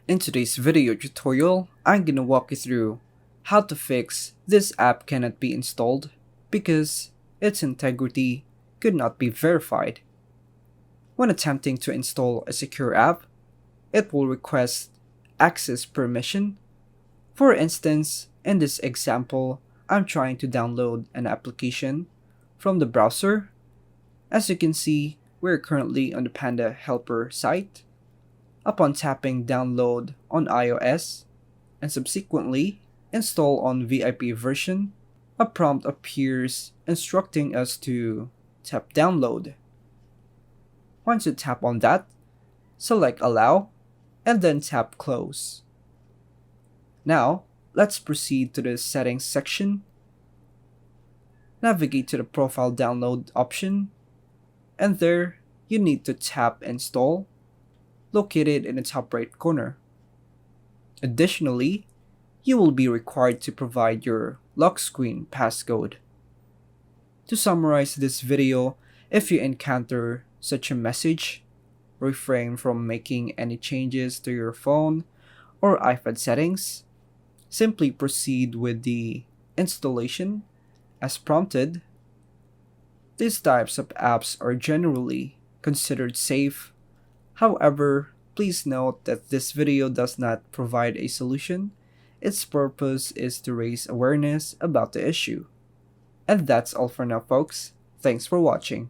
In today's video tutorial, I'm gonna walk you through how to fix this app cannot be installed because its integrity could not be verified. When attempting to install a secure app, it will request access permission. For instance, in this example, I'm trying to download an application from the browser. As you can see, we're currently on the Panda Helper site. Upon tapping download on iOS and subsequently install on VIP version, a prompt appears instructing us to tap download. Once you tap on that, select allow and then tap close. Now, let's proceed to the settings section. Navigate to the profile download option, and there you need to tap install, located in the top right corner. Additionally, you will be required to provide your lock screen passcode. To summarize this video, if you encounter such a message, refrain from making any changes to your phone or iPad settings. Simply proceed with the installation as prompted. These types of apps are generally considered safe. However, please note that this video does not provide a solution. Its purpose is to raise awareness about the issue. And that's all for now, folks. Thanks for watching.